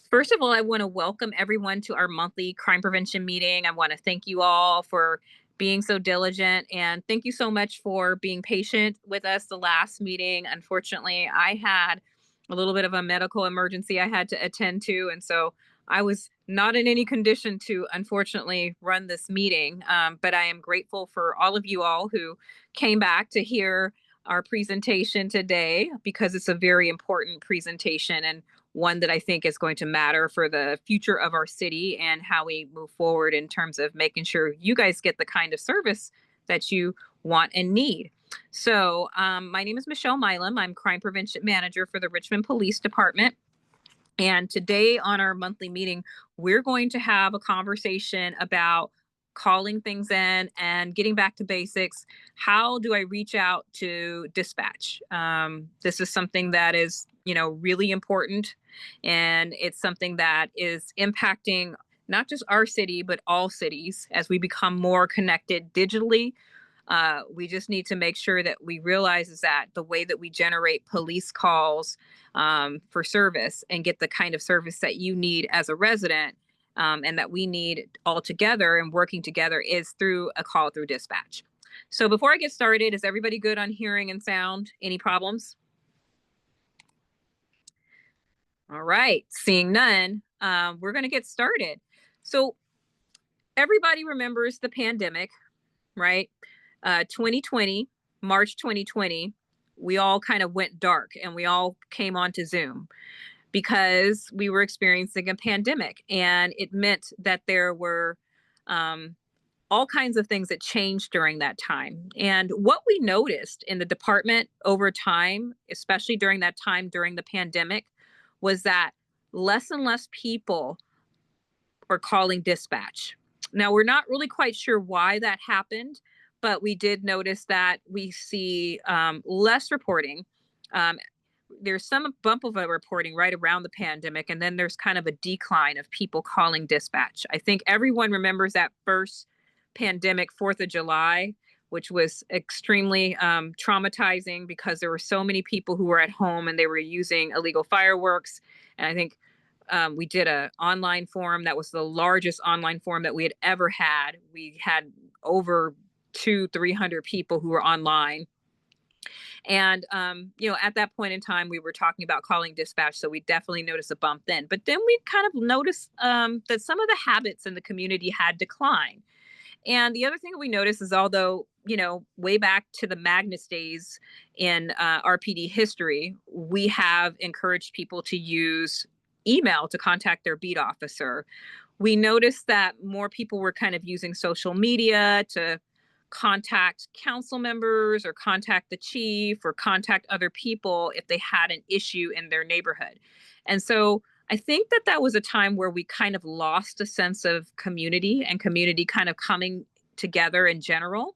First of all, I want to welcome everyone to our monthly crime prevention meeting. I want to thank you all for being so diligent and thank you so much for being patient with us the last meeting. Unfortunately, I had a little bit of a medical emergency I had to attend to, and so I was not in any condition to unfortunately run this meeting. But I am grateful for all of you all who came back to hear our presentation today because it's a very important presentation and one that I think is going to matter for the future of our city and how we move forward in terms of making sure you guys get the kind of service that you want and need. So, my name is Michelle Milam. I'm Crime Prevention Manager for the Richmond Police Department. And today on our monthly meeting, we're going to have a conversation about calling things in and getting back to basics. How do I reach out to dispatch? This is something that is, really important. And it's something that is impacting not just our city, but all cities as we become more connected digitally. We just need to make sure that we realize is that the way that we generate police calls for service and get the kind of service that you need as a resident and that we need all together and working together is through a call through dispatch. So before I get started, is everybody good on hearing and sound? Any problems? All right, seeing none, we're going to get started. So everybody remembers the pandemic, right? 2020, March 2020, we all kind of went dark and we all came onto Zoom because we were experiencing a pandemic. And it meant that there were all kinds of things that changed during that time. And what we noticed in the department over time, especially during that time during the pandemic, was that less and less people were calling dispatch. Now, we're not really quite sure why that happened, but we did notice that we see less reporting. There's some bump of a reporting right around the pandemic, and then there's kind of a decline of people calling dispatch. I think everyone remembers that first pandemic, 4th of July, which was extremely traumatizing because there were so many people who were at home and they were using illegal fireworks. And I think we did an online forum that was the largest online forum that we had ever had. We had over 200-300 people who were online. And, at that point in time, we were talking about calling dispatch. So we definitely noticed a bump then. But then we kind of noticed that some of the habits in the community had declined. And the other thing that we noticed is although, way back to the Magnus days in RPD history, we have encouraged people to use email to contact their beat officer. We noticed that more people were kind of using social media to contact council members or contact the chief or contact other people if they had an issue in their neighborhood. And so I think that that was a time where we kind of lost a sense of community and community kind of coming together in general.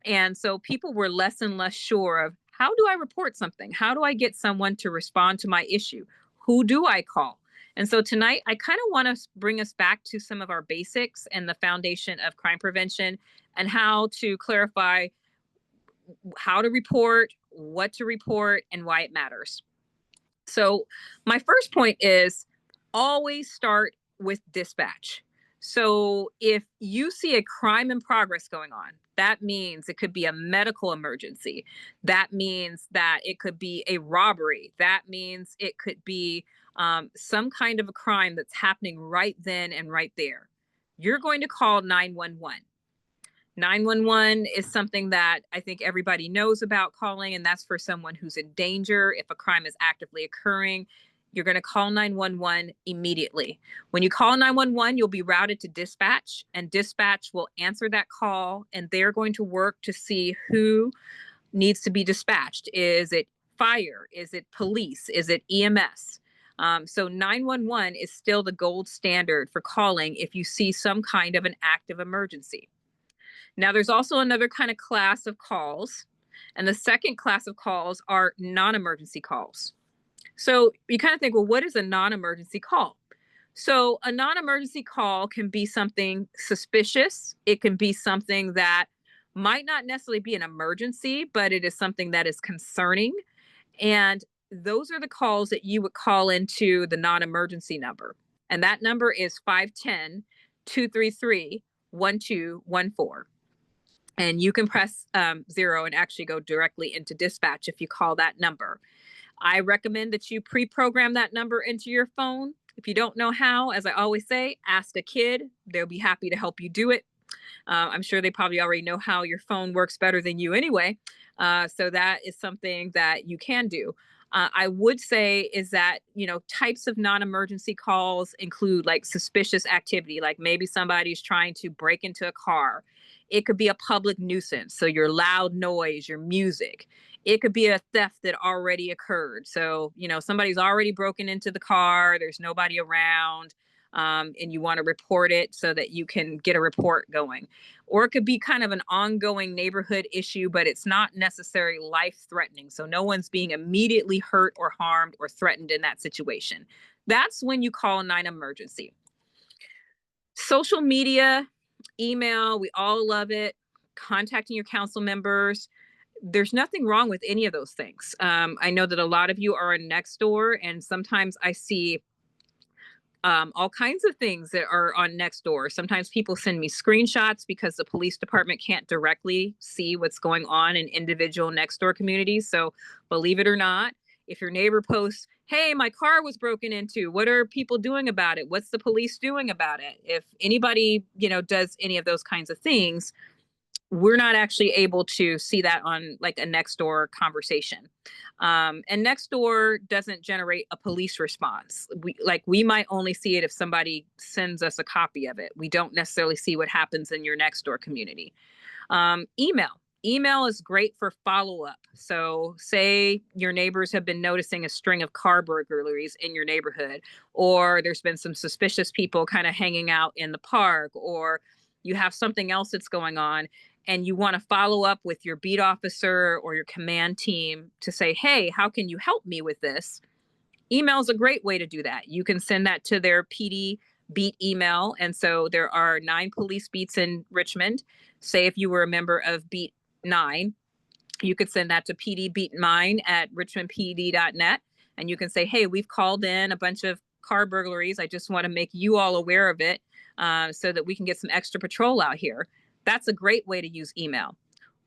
And so people were less and less sure of how do I report something? How do I get someone to respond to my issue? Who do I call? And so tonight, I kind of want to bring us back to some of our basics and the foundation of crime prevention and how to clarify how to report, what to report, and why it matters. So my first point is always start with dispatch. So if you see a crime in progress going on, that means it could be a medical emergency. That means that it could be a robbery. That means it could be some kind of a crime that's happening right then and right there. You're going to call 911. 911 is something that I think everybody knows about calling, and that's for someone who's in danger. If a crime is actively occurring, you're going to call 911 immediately. When you call 911, you'll be routed to dispatch, and dispatch will answer that call, and they're going to work to see who needs to be dispatched. Is it fire? Is it police? Is it EMS? So 911 is still the gold standard for calling if you see some kind of an active emergency. Now, there's also another kind of class of calls, and the second class of calls are non-emergency calls. So you kind of think, well, what is a non-emergency call? So a non-emergency call can be something suspicious. It can be something that might not necessarily be an emergency, but it is something that is concerning. And those are the calls that you would call into the non-emergency number. And that number is 510-233-1214. And you can press 0 and actually go directly into dispatch if you call that number. I recommend that you pre-program that number into your phone. If you don't know how, as I always say, ask a kid. They'll be happy to help you do it. I'm sure they probably already know how your phone works better than you anyway. So that is something that you can do. I would say is that, types of non-emergency calls include like suspicious activity, like maybe somebody's trying to break into a car. It could be a public nuisance, so your loud noise, your music. It could be a theft that already occurred. So, somebody's already broken into the car, there's nobody around, and you want to report it so that you can get a report going. Or it could be kind of an ongoing neighborhood issue, but it's not necessarily life-threatening. So no one's being immediately hurt or harmed or threatened in that situation. That's when you call 911. Social media, email, we all love it. Contacting your council members. There's nothing wrong with any of those things. I know that a lot of you are on Nextdoor, and sometimes I see all kinds of things that are on Nextdoor. Sometimes people send me screenshots because the police department can't directly see what's going on in individual Nextdoor communities. So believe it or not, if your neighbor posts, hey, my car was broken into, what are people doing about it? What's the police doing about it? If anybody, does any of those kinds of things, we're not actually able to see that on like a Nextdoor conversation. And Nextdoor doesn't generate a police response. We might only see it if somebody sends us a copy of it. We don't necessarily see what happens in your Nextdoor community. Email is great for follow-up. So say your neighbors have been noticing a string of car burglaries in your neighborhood, or there's been some suspicious people kind of hanging out in the park, or you have something else that's going on, and you want to follow up with your beat officer or your command team to say, hey, how can you help me with this? Email is a great way to do that. You can send that to their PD beat email. And so there are 9 police beats in Richmond. Say if you were a member of beat 9, you could send that to pdbeat9@richmondpd.net. And you can say, hey, we've called in a bunch of car burglaries. I just want to make you all aware of it so that we can get some extra patrol out here. That's a great way to use email.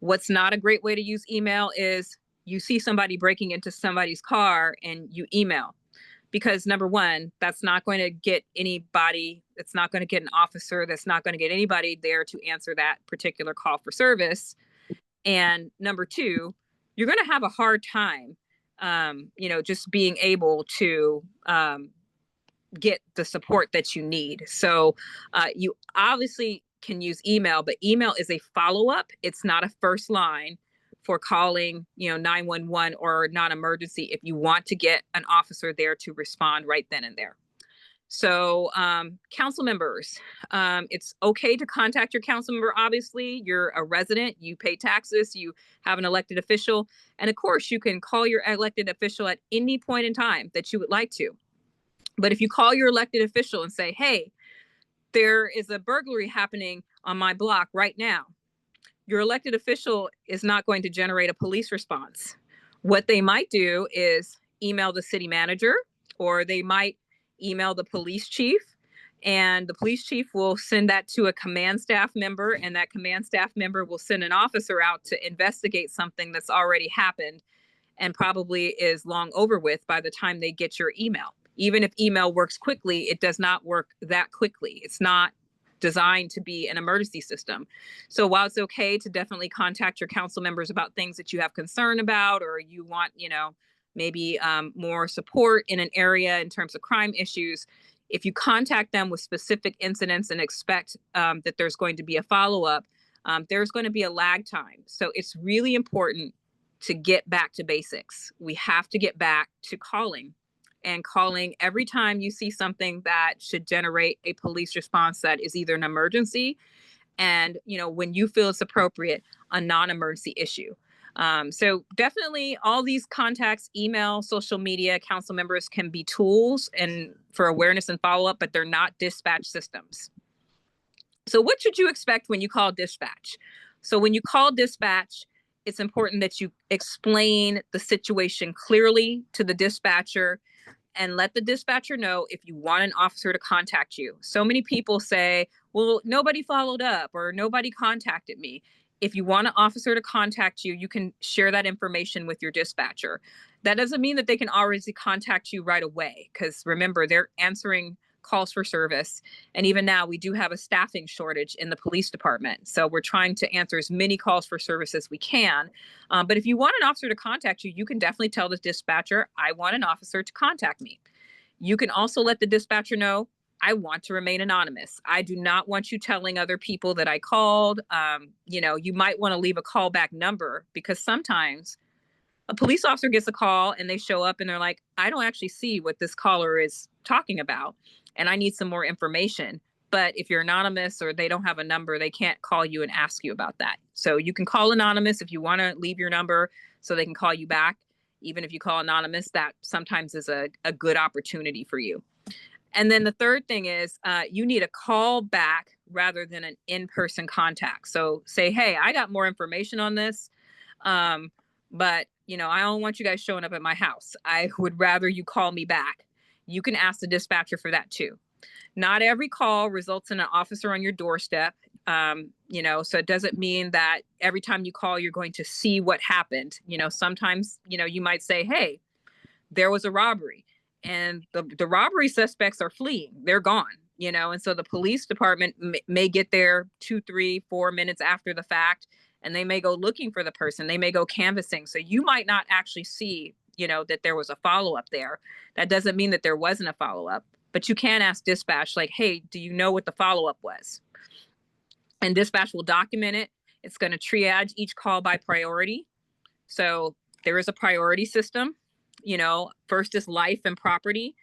What's not a great way to use email is you see somebody breaking into somebody's car and you email. Because number one, that's not going to get anybody, it's not going to get an officer, that's not going to get anybody there to answer that particular call for service. And number two, you're going to have a hard time, just being able to get the support that you need. So you obviously can use email, but email is a follow-up. It's not a first line for calling, 911 or non-emergency if you want to get an officer there to respond right then and there. So council members, it's okay to contact your council member. Obviously, you're a resident, you pay taxes, you have an elected official. And of course, you can call your elected official at any point in time that you would like to. But if you call your elected official and say, hey, there is a burglary happening on my block right now, your elected official is not going to generate a police response. What they might do is email the city manager, or they might email the police chief, and the police chief will send that to a command staff member, and that command staff member will send an officer out to investigate something that's already happened and probably is long over with by the time they get your email. Even if email works quickly, it does not work that quickly. It's not designed to be an emergency system. So while it's okay to definitely contact your council members about things that you have concern about, or you want, maybe more support in an area in terms of crime issues, if you contact them with specific incidents and expect that there's going to be a follow-up, there's going to be a lag time. So it's really important to get back to basics. We have to get back to calling every time you see something that should generate a police response that is either an emergency and, when you feel it's appropriate, a non-emergency issue. So definitely all these contacts, email, social media, council members can be tools and for awareness and follow-up, but they're not dispatch systems. So what should you expect when you call dispatch? So when you call dispatch, it's important that you explain the situation clearly to the dispatcher and let the dispatcher know if you want an officer to contact you. So many people say, well, nobody followed up or nobody contacted me. If you want an officer to contact you, you can share that information with your dispatcher. That doesn't mean that they can always contact you right away, because remember, they're answering calls for service. And even now, we do have a staffing shortage in the police department. So we're trying to answer as many calls for service as we can. But if you want an officer to contact you, you can definitely tell the dispatcher, I want an officer to contact me. You can also let the dispatcher know, I want to remain anonymous. I do not want you telling other people that I called. You might want to leave a callback number, because sometimes a police officer gets a call and they show up and they're like, I don't actually see what this caller is talking about, and I need some more information. But if you're anonymous or they don't have a number, they can't call you and ask you about that. So you can call anonymous if you want to leave your number so they can call you back. Even if you call anonymous, that sometimes is a good opportunity for you. And then the third thing is you need a call back rather than an in-person contact. So say, hey, I got more information on this, but I don't want you guys showing up at my house. I would rather you call me back. You can ask the dispatcher for that too. Not every call results in an officer on your doorstep. So it doesn't mean that every time you call, you're going to see what happened. Sometimes, you might say, hey, there was a robbery and the robbery suspects are fleeing. They're gone, and so the police department may get there 2, 3, 4 minutes after the fact, and they may go looking for the person. They may go canvassing. So you might not actually see, that there was a follow-up there. That doesn't mean that there wasn't a follow-up, but you can ask dispatch, like, hey, do you know what the follow-up was? And dispatch will document it. It's going to triage each call by priority. So there is a priority system. First is life and property,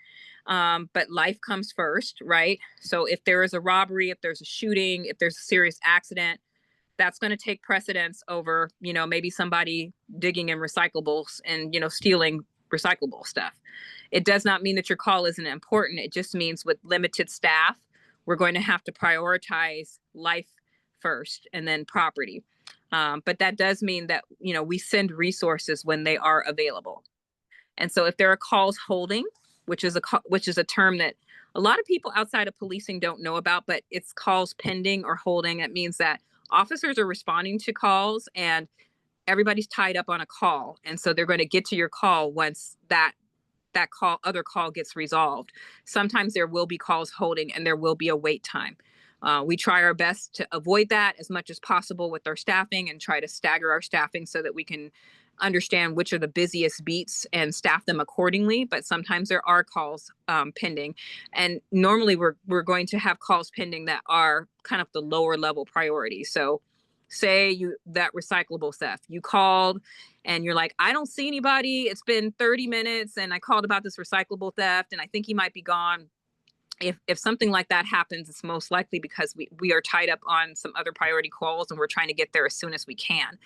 but life comes first, right? So if there is a robbery, if there's a shooting, if there's a serious accident, that's going to take precedence over, maybe somebody digging in recyclables and, stealing recyclable stuff. It does not mean that your call isn't important. It just means with limited staff, we're going to have to prioritize life first and then property. But that does mean that, we send resources when they are available. And so if there are calls holding, which is a term that a lot of people outside of policing don't know about, but it's calls pending or holding. It means that officers are responding to calls and everybody's tied up on a call. And so they're going to get to your call once that other call gets resolved. Sometimes there will be calls holding and there will be a wait time. We try our best to avoid that as much as possible with our staffing and try to stagger our staffing so that we can understand which are the busiest beats and staff them accordingly. But sometimes there are calls pending. And normally we're going to have calls pending that are kind of the lower level priority. So say that recyclable theft, you called and you're like, I don't see anybody. It's been 30 minutes and I called about this recyclable theft and I think he might be gone. If something like that happens, it's most likely because we are tied up on some other priority calls and we're trying to get there as soon as we can.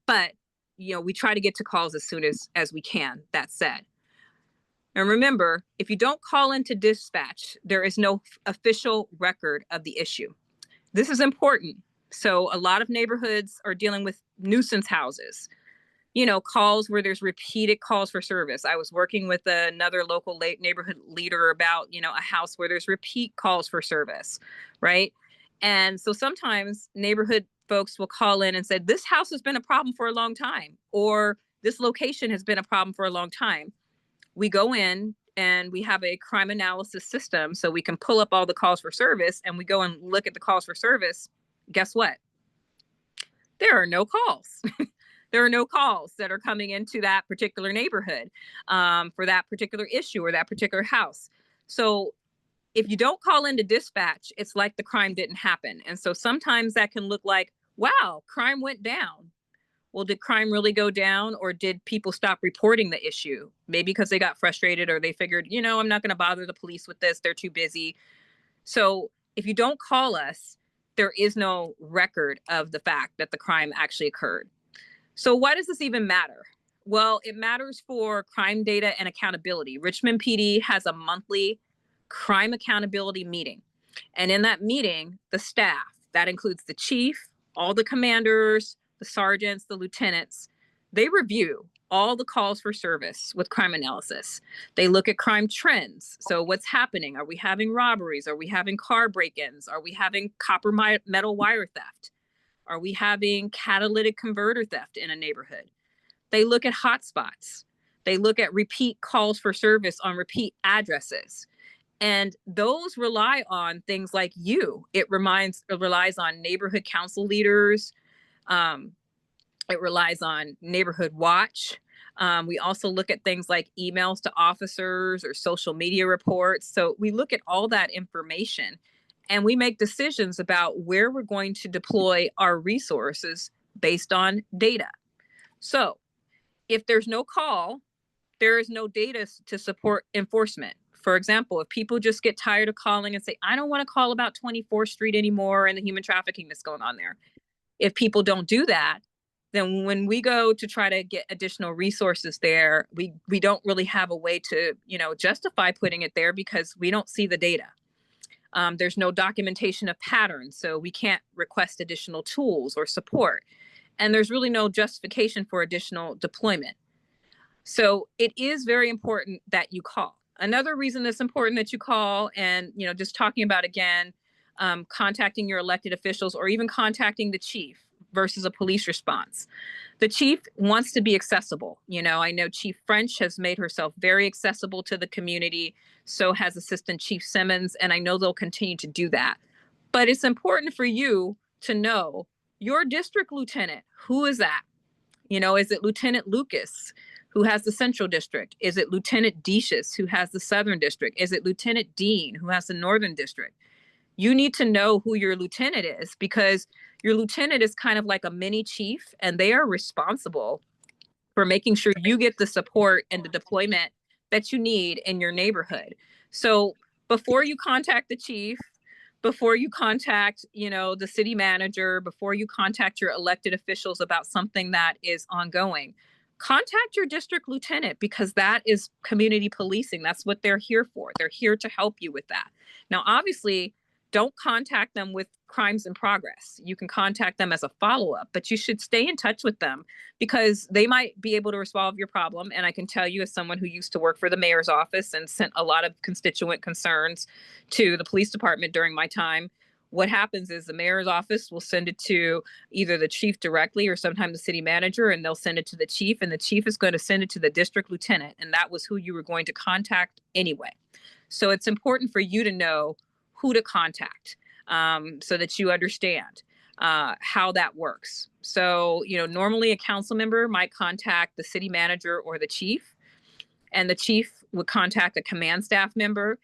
But we try to get to calls as soon as we can, that said. And remember, if you don't call into dispatch, there is no official record of the issue. This is important. So a lot of neighborhoods are dealing with nuisance houses, calls where there's repeated calls for service. I was working with another local neighborhood leader about, a house where there's repeat calls for service, right? And so sometimes neighborhood folks will call in and say, this house has been a problem for a long time, or this location has been a problem for a long time. We go in and we have a crime analysis system so we can pull up all the calls for service and we go and look at the calls for service. Guess what? There are no calls. There are no calls that are coming into that particular neighborhood for that particular issue or that particular house. So if you don't call into dispatch, it's like the crime didn't happen. And so sometimes that can look like, wow, crime went down. Well, did crime really go down, or did people stop reporting the issue? Maybe because they got frustrated or they figured, I'm not going to bother the police with this. They're too busy. So if you don't call us, there is no record of the fact that the crime actually occurred. So why does this even matter? Well, it matters for crime data and accountability. Richmond PD has a monthly crime accountability meeting. And in that meeting, the staff, that includes the chief, all the commanders, the sergeants, the lieutenants, they review all the calls for service with crime analysis. They look at crime trends. So what's happening? Are we having robberies? Are we having car break-ins? Are we having copper metal wire theft? Are we having catalytic converter theft in a neighborhood? They look at hotspots. They look at repeat calls for service on repeat addresses. And those rely on things like you. It relies on neighborhood council leaders. It relies on neighborhood watch. We also look at things like emails to officers or social media reports. So we look at all that information and we make decisions about where we're going to deploy our resources based on data. So if there's no call, there is no data to support enforcement. For example, if people just get tired of calling and say, I don't want to call about 24th Street anymore and the human trafficking that's going on there. If people don't do that, then when we go to try to get additional resources there, we don't really have a way to, justify putting it there because we don't see the data. There's no documentation of patterns, so we can't request additional tools or support. And there's really no justification for additional deployment. So it is very important that you call. Another reason it's important that you call and, just talking about, again, contacting your elected officials or even contacting the chief versus a police response. The chief wants to be accessible. I know Chief French has made herself very accessible to the community. So has Assistant Chief Simmons, and I know they'll continue to do that. But it's important for you to know your district lieutenant. Who is that? Is it Lieutenant Lucas, who has the Central District? Is it Lieutenant Decius, who has the Southern District? Is it Lieutenant Dean, who has the Northern District? You need to know who your lieutenant is because your lieutenant is kind of like a mini chief, and they are responsible for making sure you get the support and the deployment that you need in your neighborhood. So before you contact the chief, before you contact, the city manager, before you contact your elected officials about something that is ongoing, contact your district lieutenant because that is community policing. That's what they're here for. They're here to help you with that. Now, obviously, don't contact them with crimes in progress. You can contact them as a follow-up, but you should stay in touch with them because they might be able to resolve your problem. And I can tell you, as someone who used to work for the mayor's office and sent a lot of constituent concerns to the police department during my time, what happens is the mayor's office will send it to either the chief directly or sometimes the city manager, and they'll send it to the chief, and the chief is going to send it to the district lieutenant. And that was who you were going to contact anyway. So it's important for you to know who to contact so that you understand how that works. So, normally a council member might contact the city manager or the chief, and the chief would contact a command staff member,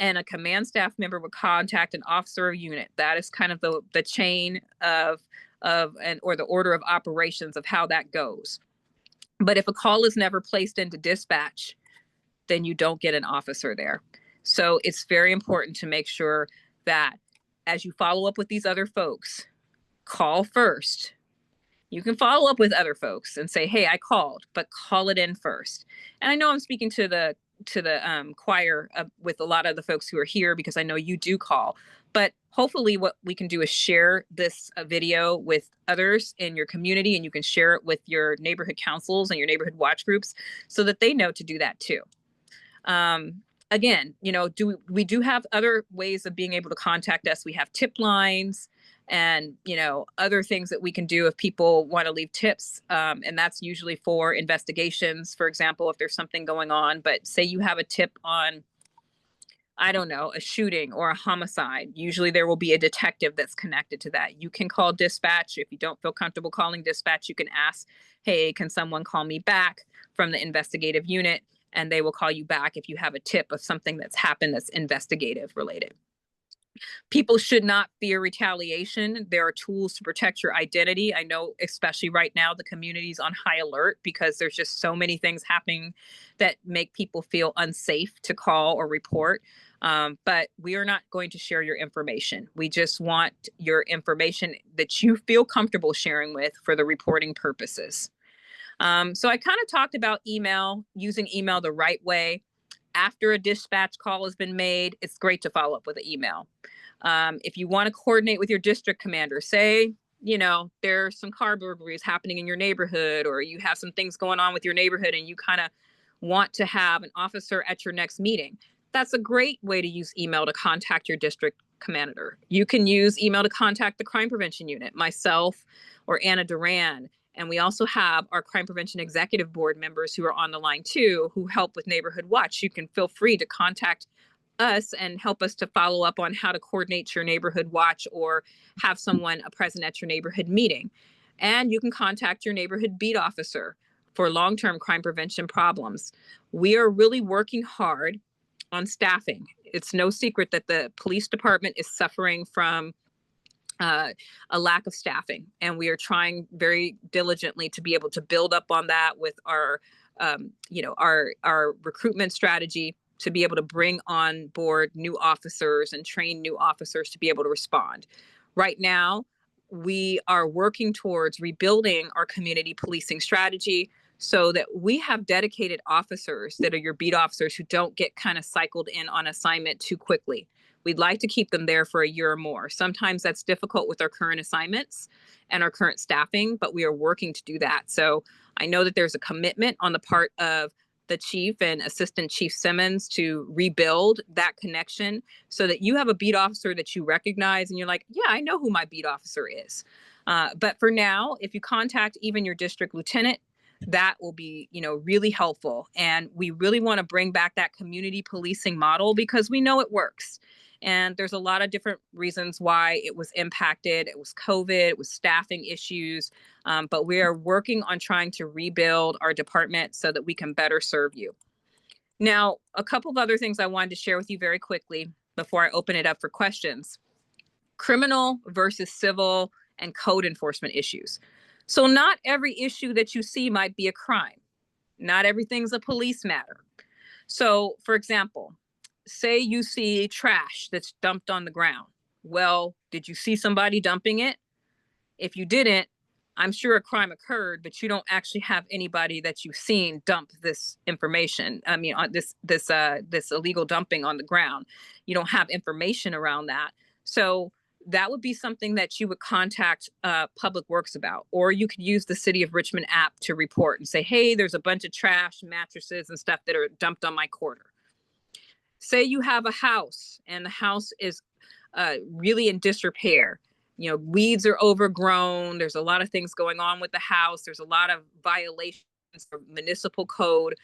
and a command staff member would contact an officer of unit. That is kind of the chain or the order of operations of how that goes. But if a call is never placed into dispatch, then you don't get an officer there. So it's very important to make sure that as you follow up with these other folks, call first. You can follow up with other folks and say, hey, I called, but call it in first. And I know I'm speaking to the choir with a lot of the folks who are here because I know you do call. But hopefully what we can do is share this video with others in your community, and you can share it with your neighborhood councils and your neighborhood watch groups so that they know to do that too. Again, we do have other ways of being able to contact us. We have tip lines and, other things that we can do if people want to leave tips. And that's usually for investigations, for example, if there's something going on. But say you have a tip on, I don't know, a shooting or a homicide. Usually there will be a detective that's connected to that. You can call dispatch. If you don't feel comfortable calling dispatch, you can ask, hey, can someone call me back from the investigative unit? And they will call you back if you have a tip of something that's happened that's investigative related. People should not fear retaliation. There are tools to protect your identity. I know, especially right now, the community's on high alert because there's just so many things happening that make people feel unsafe to call or report. But we are not going to share your information. We just want your information that you feel comfortable sharing with for the reporting purposes. So I kind of talked about using email the right way. After a dispatch call has been made, it's great to follow up with an email. If you want to coordinate with your district commander, say there's some car burglaries happening in your neighborhood, or you have some things going on with your neighborhood and you kind of want to have an officer at your next meeting, that's a great way to use email to contact your district commander. You can use email to contact the crime prevention unit, myself or Anna Duran. And we also have our crime prevention executive board members who are on the line too, who help with neighborhood watch. You can feel free to contact us and help us to follow up on how to coordinate your neighborhood watch or have someone present at your neighborhood meeting. And you can contact your neighborhood beat officer for long-term crime prevention problems. We are really working hard on staffing. It's no secret that the police department is suffering from a lack of staffing, and we are trying very diligently to be able to build up on that with our recruitment strategy, to be able to bring on board new officers and train new officers to be able to respond. Right now, we are working towards rebuilding our community policing strategy so that we have dedicated officers that are your beat officers who don't get kind of cycled in on assignment too quickly. We'd like to keep them there for a year or more. Sometimes that's difficult with our current assignments and our current staffing, but we are working to do that. So I know that there's a commitment on the part of the chief and Assistant Chief Simmons to rebuild that connection so that you have a beat officer that you recognize and you're like, yeah, I know who my beat officer is. But for now, if you contact even your district lieutenant, that will be, really helpful. And we really want to bring back that community policing model because we know it works. And there's a lot of different reasons why it was impacted. It was COVID, it was staffing issues, but we are working on trying to rebuild our department so that we can better serve you. Now, a couple of other things I wanted to share with you very quickly before I open it up for questions. Criminal versus civil and code enforcement issues. So not every issue that you see might be a crime. Not everything's a police matter. So, for example, say you see trash that's dumped on the ground. Well, did you see somebody dumping it? If you didn't, I'm sure a crime occurred, but you don't actually have anybody that you've seen dump this information. I mean, on this illegal dumping on the ground. You don't have information around that. So that would be something that you would contact Public Works about, or you could use the City of Richmond app to report and say, hey, there's a bunch of trash, mattresses and stuff that are dumped on my quarter. Say you have a house and the house is really in disrepair. Weeds are overgrown. There's a lot of things going on with the house. There's a lot of violations of municipal code.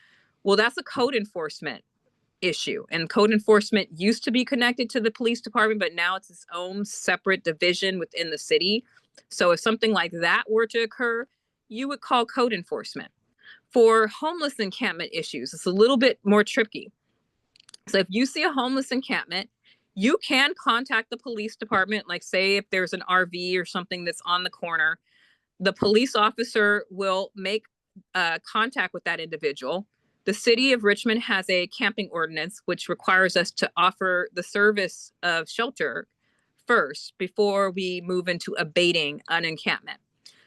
Well, that's a code enforcement issue. And code enforcement used to be connected to the police department, but now it's its own separate division within the city. So if something like that were to occur, you would call code enforcement. For homeless encampment issues, it's a little bit more tricky. So if you see a homeless encampment, you can contact the police department, like say if there's an RV or something that's on the corner, the police officer will make contact with that individual. The City of Richmond has a camping ordinance, which requires us to offer the service of shelter first before we move into abating an encampment.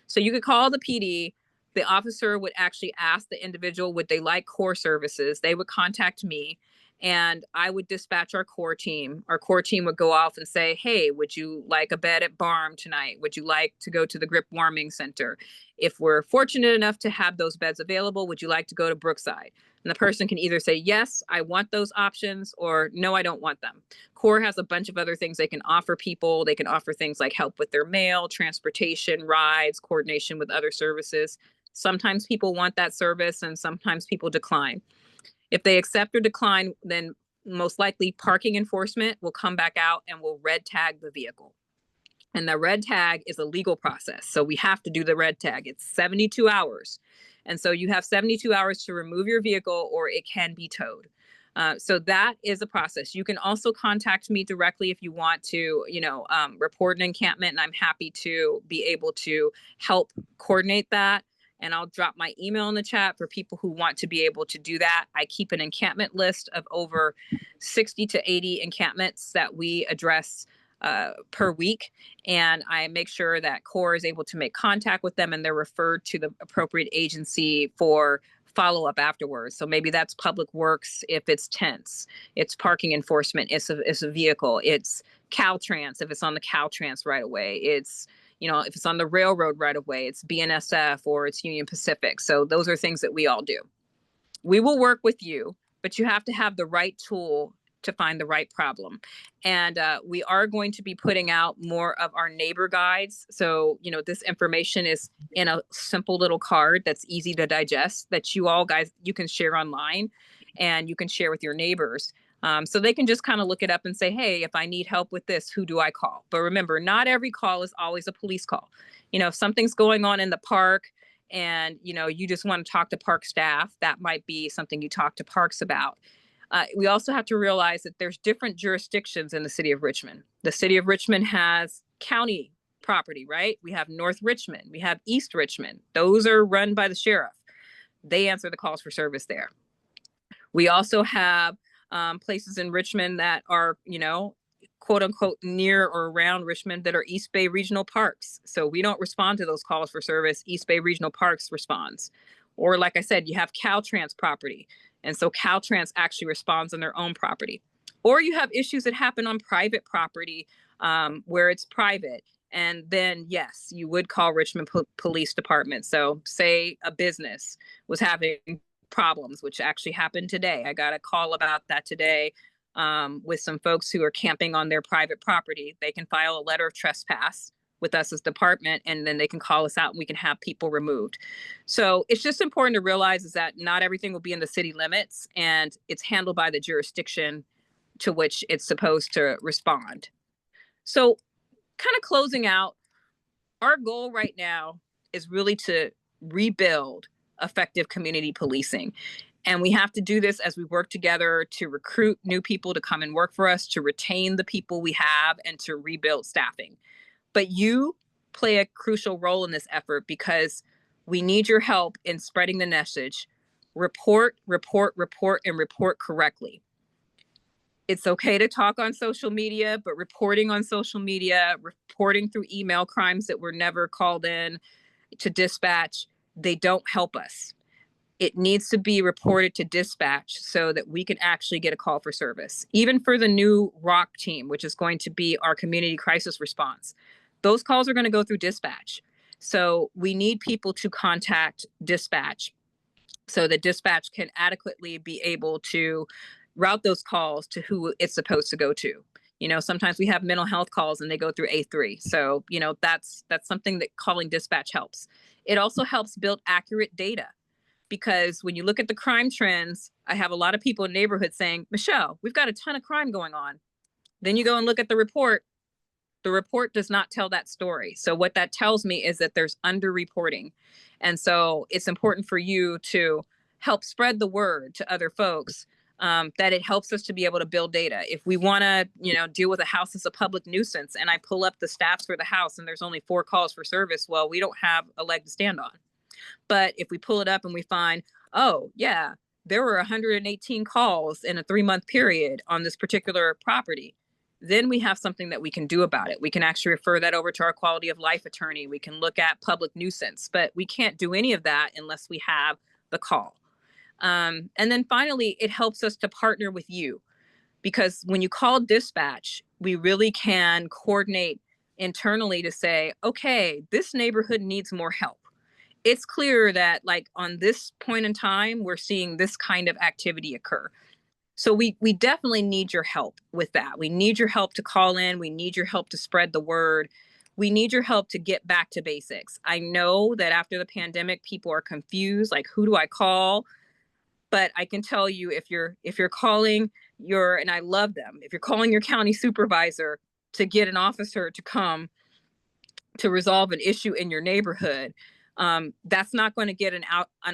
So you could call the PD. The officer would actually ask the individual, would they like core services? They would contact me and I would dispatch our core team. Our core team would go off and say, hey, would you like a bed at Barm tonight? Would you like to go to the Grip Warming Center? If we're fortunate enough to have those beds available, would you like to go to Brookside? And the person can either say, yes, I want those options, or no, I don't want them. CORE has a bunch of other things they can offer people. They can offer things like help with their mail, transportation, rides, coordination with other services. Sometimes people want that service and sometimes people decline. If they accept or decline, then most likely parking enforcement will come back out and will red tag the vehicle. And the red tag is a legal process. So we have to do the red tag. It's 72 hours. And so you have 72 hours to remove your vehicle or it can be towed. So that is a process. You can also contact me directly if you want to, report an encampment, and I'm happy to be able to help coordinate that. And I'll drop my email in the chat for people who want to be able to do that. I keep an encampment list of over 60 to 80 encampments that we address per week. And I make sure that CORE is able to make contact with them and they're referred to the appropriate agency for follow-up afterwards. So maybe that's Public Works if it's tents, it's parking enforcement, it's a vehicle, it's Caltrans if it's on the Caltrans right away, it's if it's on the railroad right of way, it's BNSF or it's Union Pacific. So those are things that we all do. We will work with you, but you have to have the right tool to find the right problem. And we are going to be putting out more of our neighbor guides. So, this information is in a simple little card that's easy to digest that you all guys, you can share online and you can share with your neighbors. So they can just kind of look it up and say, hey, if I need help with this, who do I call? But remember, not every call is always a police call. If something's going on in the park and, you just want to talk to park staff, that might be something you talk to parks about. We also have to realize that there's different jurisdictions in the city of Richmond. The city of Richmond has county property, right? We have North Richmond, we have East Richmond. Those are run by the sheriff. They answer the calls for service there. We also have places in Richmond that are, quote unquote, near or around Richmond that are East Bay Regional Parks. So we don't respond to those calls for service. East Bay Regional Parks responds. Or like I said, you have Caltrans property. And so Caltrans actually responds on their own property. Or you have issues that happen on private property where it's private. And then, yes, you would call Richmond Police Department. So say a business was having problems, which actually happened today. I got a call about that today with some folks who are camping on their private property. They can file a letter of trespass with us as department, and then they can call us out and we can have people removed. So it's just important to realize is that not everything will be in the city limits, and it's handled by the jurisdiction to which it's supposed to respond. So kind of closing out, our goal right now is really to rebuild effective community policing. And we have to do this as we work together to recruit new people to come and work for us, to retain the people we have, and to rebuild staffing. But you play a crucial role in this effort because we need your help in spreading the message. Report, report, report, and report correctly. It's okay to talk on social media, but reporting on social media, reporting through email crimes that were never called in to dispatch, they don't help us. It needs to be reported to dispatch so that we can actually get a call for service. Even for the new ROC team, which is going to be our community crisis response, those calls are going to go through dispatch. So we need people to contact dispatch so that dispatch can adequately be able to route those calls to who it's supposed to go to. Sometimes we have mental health calls and they go through A3. So, that's something that calling dispatch helps. It also helps build accurate data because when you look at the crime trends, I have a lot of people in neighborhoods saying, Michelle, we've got a ton of crime going on. Then you go and look at the report. The report does not tell that story. So what that tells me is that there's underreporting. And so it's important for you to help spread the word to other folks that it helps us to be able to build data. If we want to, deal with a house as a public nuisance and I pull up the stats for the house and there's only 4 calls for service, well, we don't have a leg to stand on. But if we pull it up and we find, oh, yeah, there were 118 calls in a 3-month period on this particular property, then we have something that we can do about it. We can actually refer that over to our quality of life attorney. We can look at public nuisance, but we can't do any of that unless we have the call. And then finally, it helps us to partner with you because when you call dispatch, we really can coordinate internally to say, okay, this neighborhood needs more help. It's clear that like on this point in time, we're seeing this kind of activity occur. So we definitely need your help with that. We need your help to call in. We need your help to spread the word. We need your help to get back to basics. I know that after the pandemic, people are confused, like who do I call? But I can tell you if you're calling and I love them, if you're calling your county supervisor to get an officer to come to resolve an issue in your neighborhood, that's not going to get an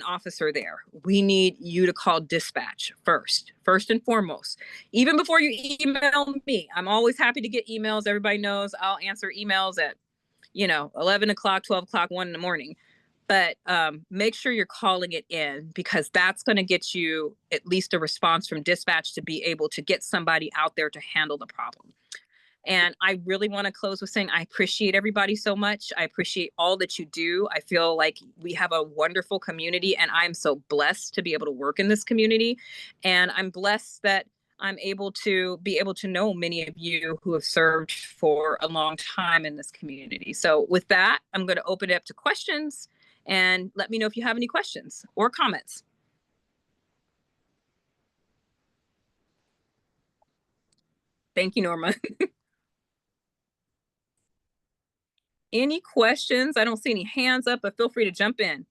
officer there. We need you to call dispatch first and foremost. Even before you email me, I'm always happy to get emails. Everybody knows I'll answer emails at, 11 o'clock, 12 o'clock, 1 in the morning. But make sure you're calling it in because that's going to get you at least a response from dispatch to be able to get somebody out there to handle the problem. And I really want to close with saying I appreciate everybody so much. I appreciate all that you do. I feel like we have a wonderful community and I'm so blessed to be able to work in this community. And I'm blessed that I'm able to know many of you who have served for a long time in this community. So with that, I'm going to open it up to questions, and let me know if you have any questions or comments. Thank you, Norma. Any questions? I don't see any hands up, but feel free to jump in.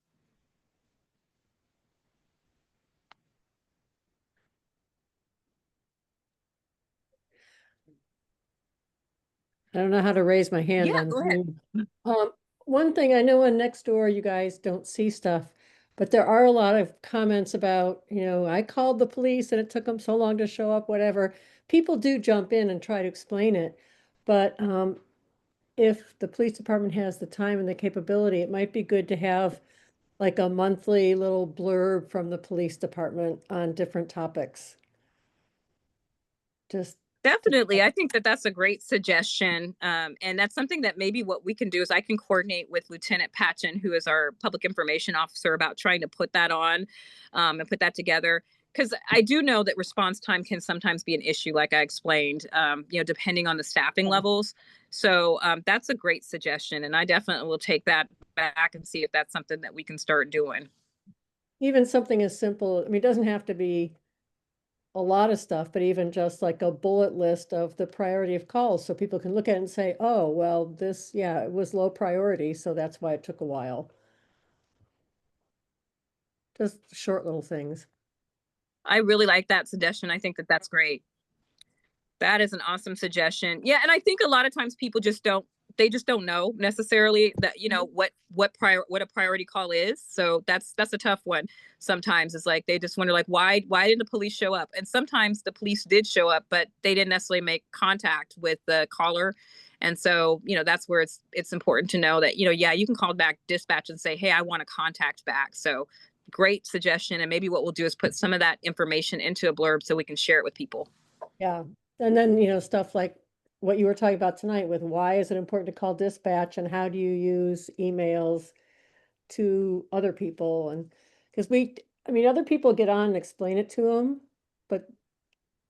I don't know how to raise my hand. Yeah, go ahead. One thing I know on Nextdoor, you guys don't see stuff, but there are a lot of comments about, I called the police and it took them so long to show up, whatever. People do jump in and try to explain it, but if the police department has the time and the capability, it might be good to have like a monthly little blurb from the police department on different topics. Just Definitely. I think that that's a great suggestion. And that's something that maybe what we can do is I can coordinate with Lieutenant Patchen, who is our public information officer, about trying to put that on and put that together. Because I do know that response time can sometimes be an issue, like I explained, depending on the staffing levels. So that's a great suggestion. And I definitely will take that back and see if that's something that we can start doing. even something as simple, I mean, it doesn't have to be a lot of stuff, but even just like a bullet list of the priority of calls so people can look at it and say, oh, well, this, yeah, it was low priority, so that's why it took a while. Just short little things. I really like that suggestion. I think that that's great. That is an awesome suggestion. Yeah, and I think a lot of times people just don't know necessarily that what a priority call is. So that's a tough one. Sometimes it's like they just wonder like why didn't the police show up? And sometimes the police did show up, but they didn't necessarily make contact with the caller. And so, that's where it's important to know that, yeah, you can call back dispatch and say, "Hey, I want a contact back." So great suggestion. And maybe what we'll do is put some of that information into a blurb so we can share it with people. Yeah. And then, stuff like what you were talking about tonight with why is it important to call dispatch and how do you use emails to other people? And because I mean, other people get on and explain it to them, but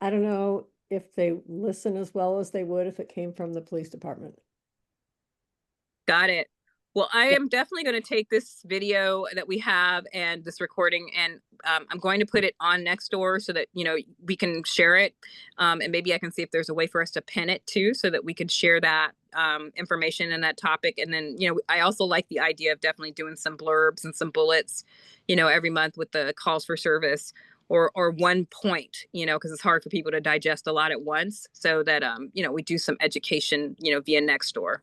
I don't know if they listen as well as they would if it came from the police department. Got it. Well, I am definitely going to take this video that we have and this recording, and I'm going to put it on Nextdoor so that, we can share it. And maybe I can see if there's a way for us to pin it too, so that we can share that information and that topic. And then, I also like the idea of definitely doing some blurbs and some bullets, every month with the calls for service or one point, because it's hard for people to digest a lot at once, so that, we do some education, via Nextdoor.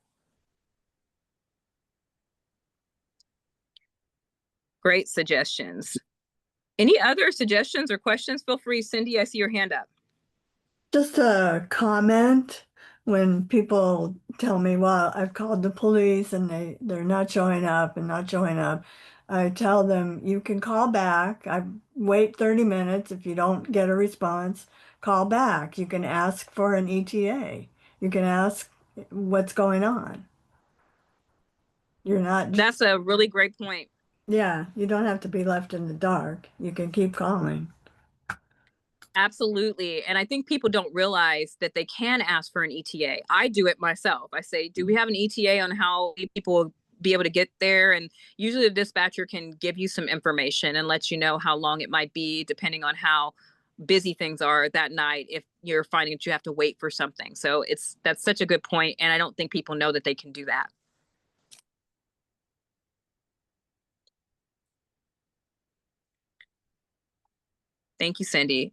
Great suggestions. Any other suggestions or questions? Feel free, Cindy. I see your hand up. Just a comment when people tell me, well, I've called the police and they're not showing up and not showing up. I tell them you can call back. I wait 30 minutes. If you don't get a response, call back. You can ask for an ETA. You can ask what's going on. You're not. That's a really great point. Yeah, you don't have to be left in the dark. You can keep calling. Absolutely. And I think people don't realize that they can ask for an ETA. I do it myself. I say, do we have an ETA on how people will be able to get there? And usually the dispatcher can give you some information and let you know how long it might be, depending on how busy things are that night, if you're finding that you have to wait for something. So that's such a good point. And I don't think people know that they can do that. Thank you, Cindy.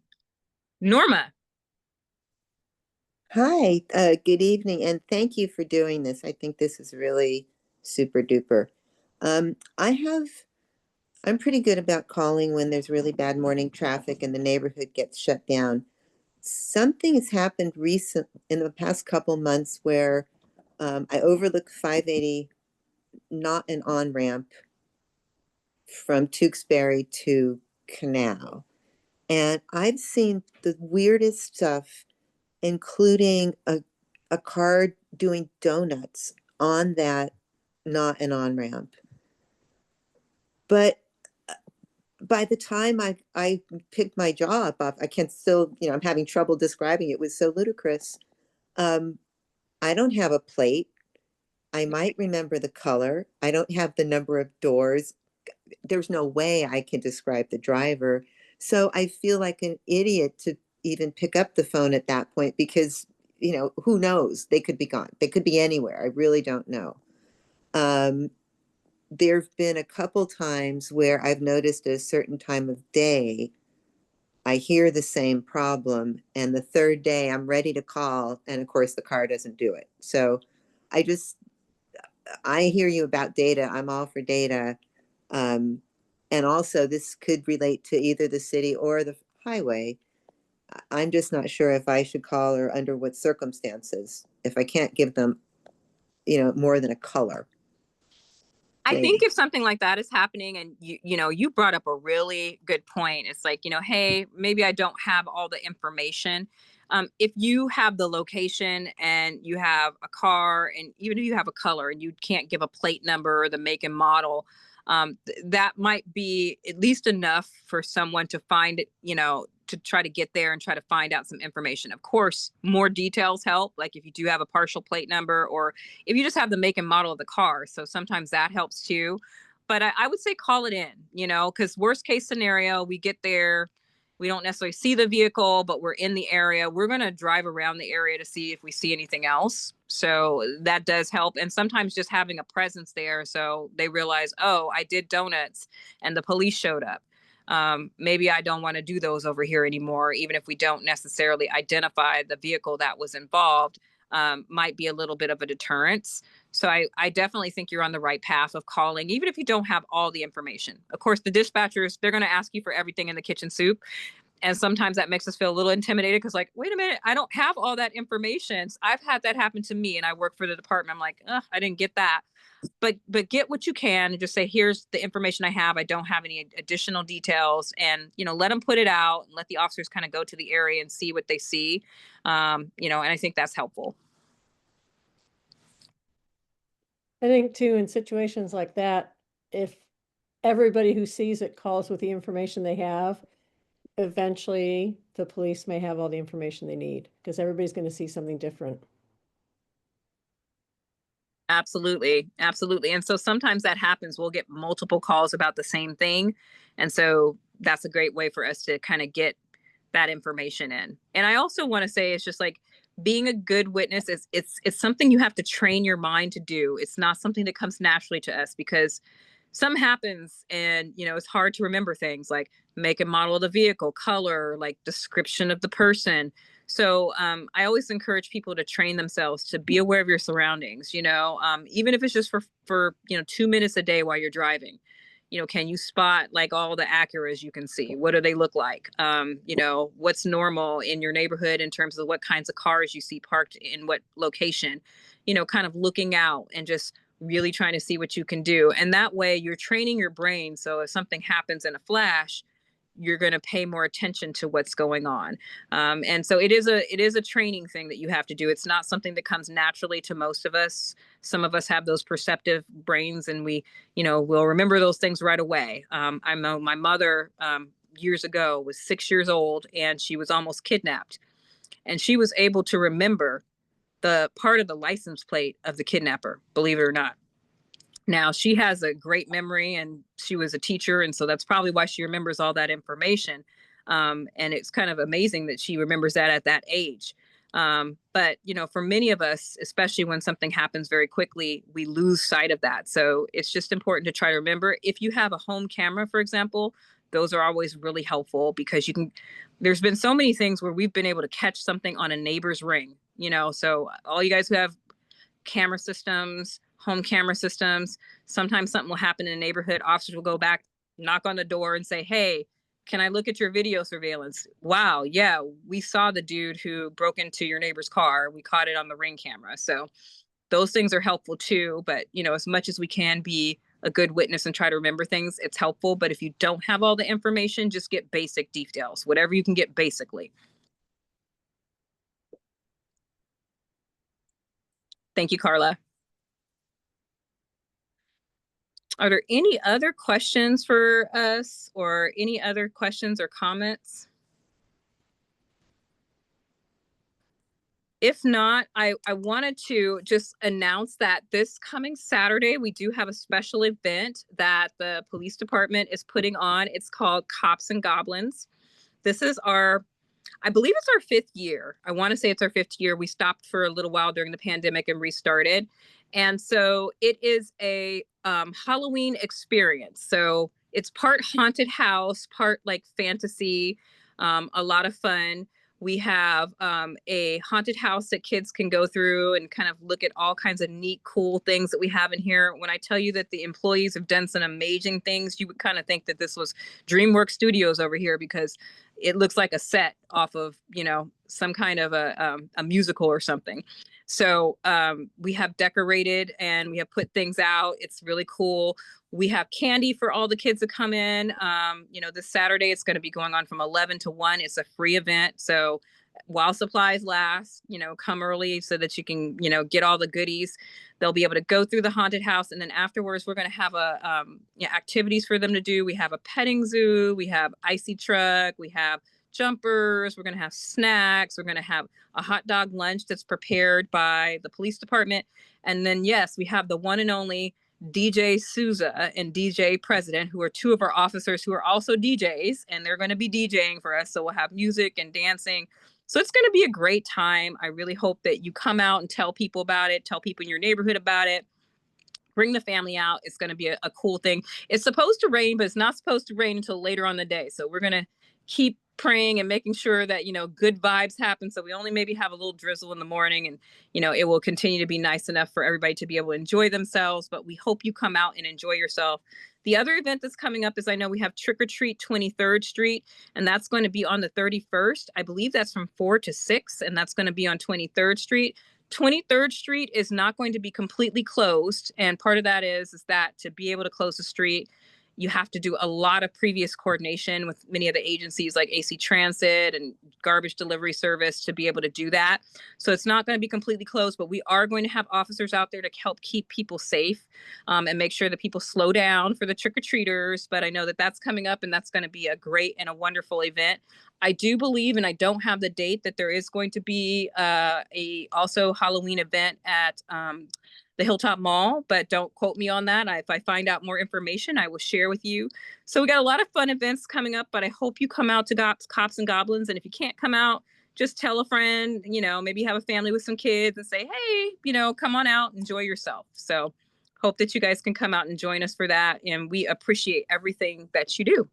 Norma. Hi, good evening, and thank you for doing this. I think this is really super duper. Um, I have, I'm pretty good about calling when there's really bad morning traffic and the neighborhood gets shut down. Something has happened in the past couple months where I overlooked 580, not an on-ramp from Tewksbury to Canal. And I've seen the weirdest stuff, including a car doing donuts on that, not an on-ramp. But by the time I picked my jaw up off, I can still, I'm having trouble describing it. It was so ludicrous. Um, I don't have a plate. I might remember the color. I don't have the number of doors. There's no way I can describe the driver. So I feel like an idiot to even pick up the phone at that point because, who knows? They could be gone. They could be anywhere. I really don't know. There've been a couple times where I've noticed at a certain time of day, I hear the same problem, and the third day I'm ready to call, and of course the car doesn't do it. So I just I hear you about data. I'm all for data. Um, and also this could relate to either the city or the highway. I'm just not sure if I should call or under what circumstances, if I can't give them, more than a color. I think Maybe. if something like that is happening and you brought up a really good point. It's like, hey, maybe I don't have all the information. If you have the location and you have a car and even if you have a color and you can't give a plate number or the make and model, that might be at least enough for someone to find it, to try to get there and try to find out some information. Of course, more details help. Like if you do have a partial plate number or if you just have the make and model of the car. So sometimes that helps too. But I would say call it in, because worst case scenario, we get there, we don't necessarily see the vehicle, but we're in the area. We're going to drive around the area to see if we see anything else. So that does help. And sometimes just having a presence there. So they realize, oh, I did donuts and the police showed up. Maybe I don't want to do those over here anymore, even if we don't necessarily identify the vehicle that was involved. Might be a little bit of a deterrence. So I definitely think you're on the right path of calling, even if you don't have all the information. Of course, the dispatchers, they're going to ask you for everything in the kitchen soup. And sometimes that makes us feel a little intimidated because like, wait a minute, I don't have all that information. I've had that happen to me and I work for the department. I'm like, I didn't get that. But get what you can and just say, here's the information I have. I don't have any additional details and, let them put it out and let the officers kind of go to the area and see what they see. And I think that's helpful. I think too, in situations like that, if everybody who sees it calls with the information they have, eventually the police may have all the information they need because everybody's going to see something different. Absolutely. Absolutely. And so sometimes that happens. We'll get multiple calls about the same thing. And so that's a great way for us to kind of get that information in. And I also want to say it's just like being a good witness is it's something you have to train your mind to do. It's not something that comes naturally to us because some happens and it's hard to remember things like make and model of the vehicle, color, like description of the person. So I always encourage people to train themselves to be aware of your surroundings, even if it's just for 2 minutes a day while you're driving. Can you spot like all the Acuras you can see? What do they look like? What's normal in your neighborhood in terms of what kinds of cars you see parked in what location, kind of looking out and just really trying to see what you can do. And that way you're training your brain. So if something happens in a flash, you're going to pay more attention to what's going on. And so it is a training thing that you have to do. It's not something that comes naturally to most of us. Some of us have those perceptive brains and we, will remember those things right away. I know my mother years ago was 6 years old and she was almost kidnapped. And she was able to remember the part of the license plate of the kidnapper, believe it or not. Now, she has a great memory and she was a teacher. And so that's probably why she remembers all that information. And it's kind of amazing that she remembers that at that age. But, for many of us, especially when something happens very quickly, we lose sight of that. So it's just important to try to remember. If you have a home camera, for example, those are always really helpful because there's been so many things where we've been able to catch something on a neighbor's ring, so all you guys who have camera systems, home camera systems. Sometimes something will happen in a neighborhood. Officers will go back, knock on the door and say, hey, can I look at your video surveillance? Wow. Yeah. We saw the dude who broke into your neighbor's car. We caught it on the Ring camera. So those things are helpful too. But, as much as we can be a good witness and try to remember things, it's helpful. But if you don't have all the information, just get basic details, whatever you can get basically. Thank you, Carla. Are there any other questions for us, or any other questions or comments? If not, I wanted to just announce that this coming Saturday, we do have a special event that the police department is putting on. It's called Cops and Goblins. This is I believe it's our 5th year. I want to say it's our 5th year. We stopped for a little while during the pandemic and restarted. And so it is a Halloween experience. So it's part haunted house, part like fantasy, a lot of fun. We have a haunted house that kids can go through and kind of look at all kinds of neat, cool things that we have in here. When I tell you that the employees have done some amazing things, you would kind of think that this was DreamWorks Studios over here, because it looks like a set off of, some kind of a musical or something. So we have decorated and we have put things out. It's really cool. We have candy for all the kids to come in. This Saturday, it's going to be going on from 11 to 1. It's a free event. So while supplies last, come early so that you can, get all the goodies. They'll be able to go through the haunted house. And then afterwards, we're going to have activities for them to do. We have a petting zoo. We have icy truck. We have jumpers. We're going to have snacks. We're going to have a hot dog lunch that's prepared by the police department. And then, yes, we have the one and only DJ Souza and DJ President, who are 2 of our officers who are also DJs, and they're going to be DJing for us. So we'll have music and dancing. So it's going to be a great time. I really hope that you come out and tell people about it, tell people in your neighborhood about it. Bring the family out. It's going to be a cool thing. It's supposed to rain, but it's not supposed to rain until later on the day. So we're going to keep praying and making sure that, good vibes happen. So we only maybe have a little drizzle in the morning, and, it will continue to be nice enough for everybody to be able to enjoy themselves. But we hope you come out and enjoy yourself. The other event that's coming up is, I know we have Trick or Treat 23rd Street, and that's going to be on the 31st. I believe that's from 4 to 6, and that's going to be on 23rd Street. 23rd Street is not going to be completely closed. And part of that is that to be able to close the street, you have to do a lot of previous coordination with many of the agencies like AC Transit and garbage delivery service to be able to do that. So it's not going to be completely closed, but we are going to have officers out there to help keep people safe and make sure that people slow down for the trick-or-treaters. But I know that that's coming up, and that's going to be a great and a wonderful event. I do believe, and I don't have the date, that there is going to be a also Halloween event at the Hilltop Mall, but don't quote me on that. If I find out more information, I will share with you. So we got a lot of fun events coming up, but I hope you come out to Cops and Goblins. And if you can't come out, just tell a friend, maybe have a family with some kids and say, hey, come on out, enjoy yourself. So hope that you guys can come out and join us for that. And we appreciate everything that you do.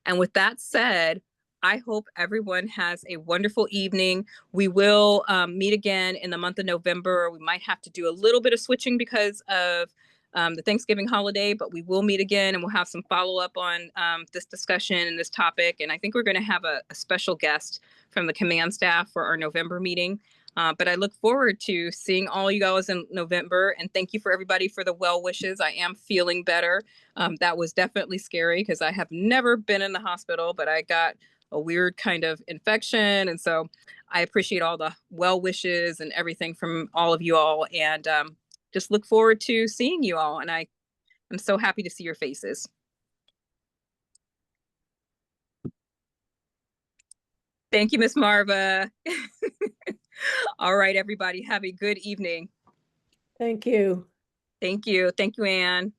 And with that said, I hope everyone has a wonderful evening. We will meet again in the month of November. We might have to do a little bit of switching because of the Thanksgiving holiday, but we will meet again, and we'll have some follow-up on this discussion and this topic. And I think we're going to have a special guest from the command staff for our November meeting. But I look forward to seeing all you guys in November. And thank you for everybody for the well wishes. I am feeling better. That was definitely scary because I have never been in the hospital, but I got a weird kind of infection. And so I appreciate all the well wishes and everything from all of you all, and just look forward to seeing you all. And I'm so happy to see your faces. Thank you, Miss Marva. All right, everybody, have a good evening. Thank you. Thank you. Thank you, Anne.